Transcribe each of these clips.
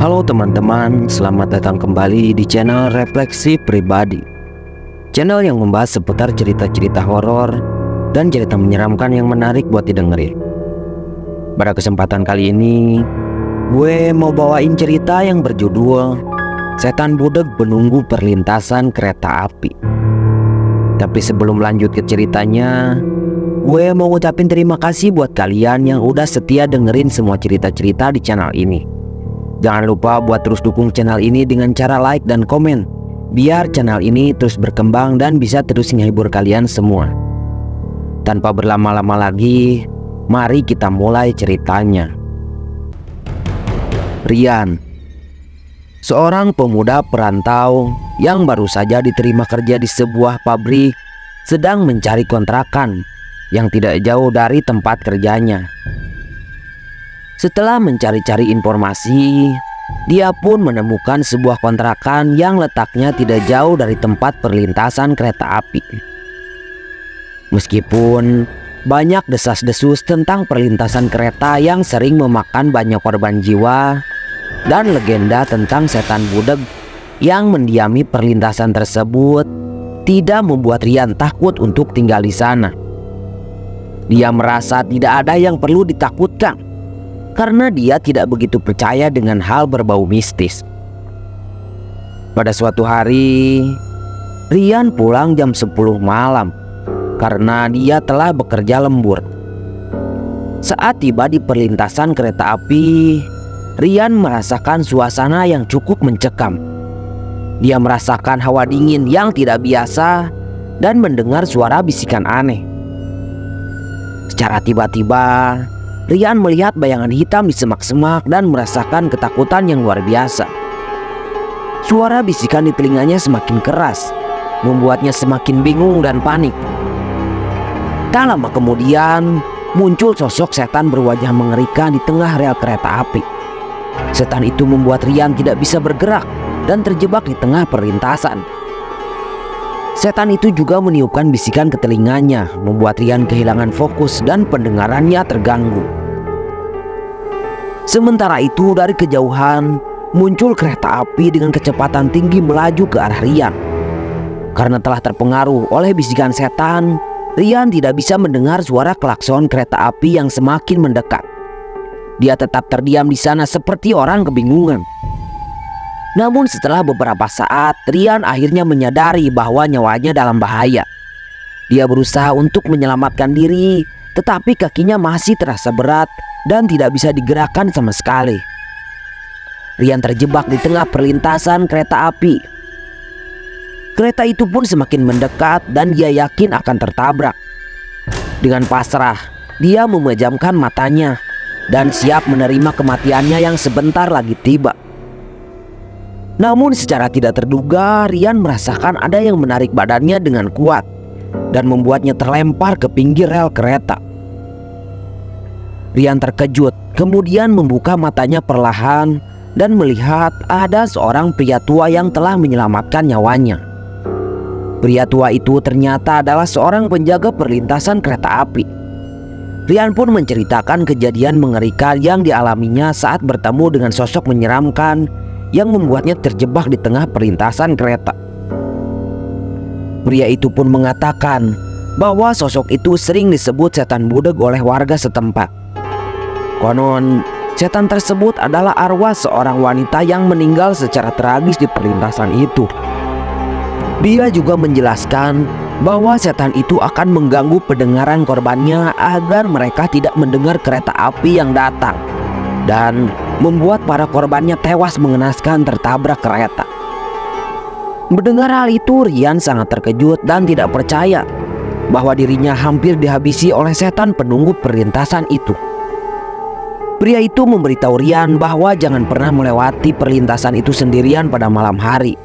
Halo teman-teman, selamat datang kembali di channel Refleksi Pribadi. Channel yang membahas seputar cerita-cerita horor dan cerita menyeramkan yang menarik buat didengerin. Pada kesempatan kali ini, gue mau bawain cerita yang berjudul Setan Budeg Menunggu Perlintasan Kereta Api. Tapi sebelum lanjut ke ceritanya, gue mau ngucapin terima kasih buat kalian yang udah setia dengerin semua cerita-cerita di channel ini. Jangan lupa buat terus dukung channel ini dengan cara like dan komen, biar channel ini terus berkembang dan bisa terus menghibur kalian semua. Tanpa berlama-lama lagi, mari kita mulai ceritanya. Rian, seorang pemuda perantau yang baru saja diterima kerja di sebuah pabrik, sedang mencari kontrakan yang tidak jauh dari tempat kerjanya. Setelah mencari-cari informasi, dia pun menemukan sebuah kontrakan yang letaknya tidak jauh dari tempat perlintasan kereta api. Meskipun banyak desas-desus tentang perlintasan kereta yang sering memakan banyak korban jiwa dan legenda tentang setan budeg yang mendiami perlintasan tersebut, tidak membuat Rian takut untuk tinggal di sana. Dia merasa tidak ada yang perlu ditakutkan, karena dia tidak begitu percaya dengan hal berbau mistis. Pada suatu hari, Rian pulang jam 10 malam karena dia telah bekerja lembur. Saat tiba di perlintasan kereta api, Rian merasakan suasana yang cukup mencekam. Dia merasakan hawa dingin yang tidak biasa dan mendengar suara bisikan aneh. Secara tiba-tiba, Rian melihat bayangan hitam di semak-semak dan merasakan ketakutan yang luar biasa. Suara bisikan di telinganya semakin keras, membuatnya semakin bingung dan panik. Tak lama kemudian, muncul sosok setan berwajah mengerikan di tengah rel kereta api. Setan itu membuat Rian tidak bisa bergerak dan terjebak di tengah perlintasan. Setan itu juga meniupkan bisikan ke telinganya, membuat Rian kehilangan fokus dan pendengarannya terganggu. Sementara itu, dari kejauhan muncul kereta api dengan kecepatan tinggi melaju ke arah Rian. Karena telah terpengaruh oleh bisikan setan, Rian tidak bisa mendengar suara klakson kereta api yang semakin mendekat. Dia tetap terdiam di sana seperti orang kebingungan. Namun setelah beberapa saat, Rian akhirnya menyadari bahwa nyawanya dalam bahaya. Dia berusaha untuk menyelamatkan diri, tetapi kakinya masih terasa berat dan tidak bisa digerakkan sama sekali. Rian terjebak di tengah perlintasan kereta api. Kereta itu pun semakin mendekat dan dia yakin akan tertabrak. Dengan pasrah, dia memejamkan matanya dan siap menerima kematiannya yang sebentar lagi tiba. Namun secara tidak terduga, Rian merasakan ada yang menarik badannya dengan kuat dan membuatnya terlempar ke pinggir rel kereta. Rian terkejut, kemudian membuka matanya perlahan dan melihat ada seorang pria tua yang telah menyelamatkan nyawanya. Pria tua itu ternyata adalah seorang penjaga perlintasan kereta api. Rian pun menceritakan kejadian mengerikan yang dialaminya saat bertemu dengan sosok menyeramkan yang membuatnya terjebak di tengah perlintasan kereta. Pria itu pun mengatakan bahwa sosok itu sering disebut setan budeg oleh warga setempat. Konon, setan tersebut adalah arwah seorang wanita yang meninggal secara tragis di perlintasan itu. Dia juga menjelaskan bahwa setan itu akan mengganggu pendengaran korbannya agar mereka tidak mendengar kereta api yang datang, dan membuat para korbannya tewas mengenaskan tertabrak kereta. Mendengar hal itu, Rian sangat terkejut dan tidak percaya bahwa dirinya hampir dihabisi oleh setan penunggu perlintasan itu. Pria itu memberitahu Rian bahwa jangan pernah melewati perlintasan itu sendirian pada malam hari.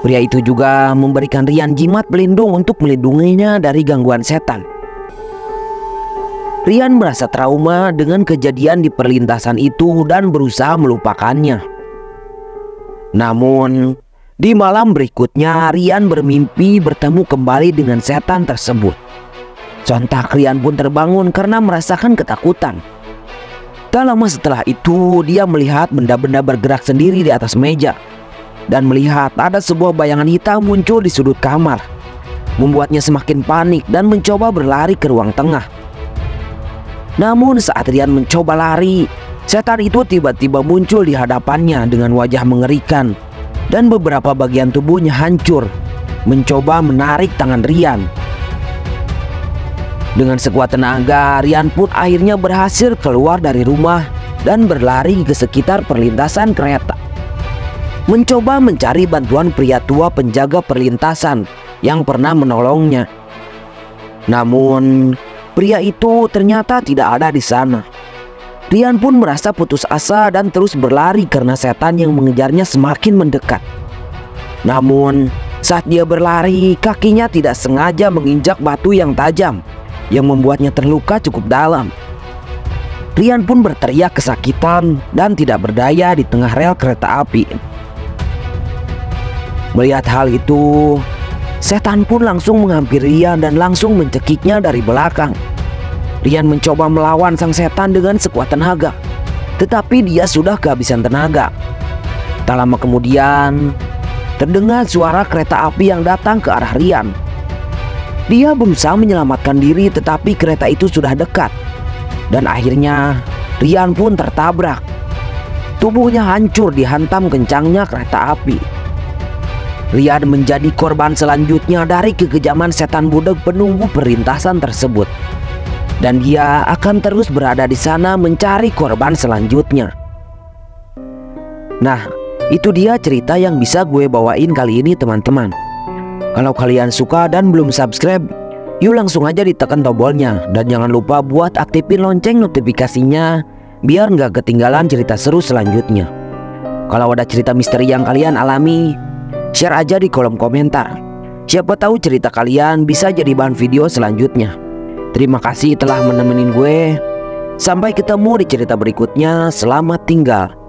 Pria itu juga memberikan Rian jimat pelindung untuk melindunginya dari gangguan setan. Rian merasa trauma dengan kejadian di perlintasan itu dan berusaha melupakannya. Namun, di malam berikutnya Rian bermimpi bertemu kembali dengan setan tersebut. Sontak Rian pun terbangun karena merasakan ketakutan. Tak lama setelah itu, dia melihat benda-benda bergerak sendiri di atas meja dan melihat ada sebuah bayangan hitam muncul di sudut kamar, membuatnya semakin panik dan mencoba berlari ke ruang tengah. Namun saat Ryan mencoba lari, setan itu tiba-tiba muncul di hadapannya dengan wajah mengerikan dan beberapa bagian tubuhnya hancur, mencoba menarik tangan Ryan. Dengan sekuat tenaga, Ryan pun akhirnya berhasil keluar dari rumah dan berlari ke sekitar perlintasan kereta, mencoba mencari bantuan pria tua penjaga perlintasan yang pernah menolongnya. Namun pria itu ternyata tidak ada di sana. Ryan pun merasa putus asa dan terus berlari karena setan yang mengejarnya semakin mendekat. Namun saat dia berlari, kakinya tidak sengaja menginjak batu yang tajam yang membuatnya terluka cukup dalam. Ryan pun berteriak kesakitan dan tidak berdaya di tengah rel kereta api. Melihat hal itu, setan pun langsung menghampiri Ryan dan langsung mencekiknya dari belakang. Ryan mencoba melawan sang setan dengan sekuat tenaga, tetapi dia sudah kehabisan tenaga. Tak lama kemudian, terdengar suara kereta api yang datang ke arah Ryan. Dia berusaha menyelamatkan diri, tetapi kereta itu sudah dekat. Dan akhirnya Ryan pun tertabrak. Tubuhnya hancur dihantam kencangnya kereta api. Ryan menjadi korban selanjutnya dari kekejaman setan budak penunggu perlintasan tersebut. Dan dia akan terus berada di sana mencari korban selanjutnya. Nah, itu dia cerita yang bisa gue bawain kali ini teman-teman. Kalau kalian suka dan belum subscribe, yuk langsung aja ditekan tombolnya. Dan jangan lupa buat aktifin lonceng notifikasinya biar nggak ketinggalan cerita seru selanjutnya. Kalau ada cerita misteri yang kalian alami, share aja di kolom komentar. Siapa tahu cerita kalian bisa jadi bahan video selanjutnya. Terima kasih telah menemenin gue. Sampai ketemu di cerita berikutnya. Selamat tinggal.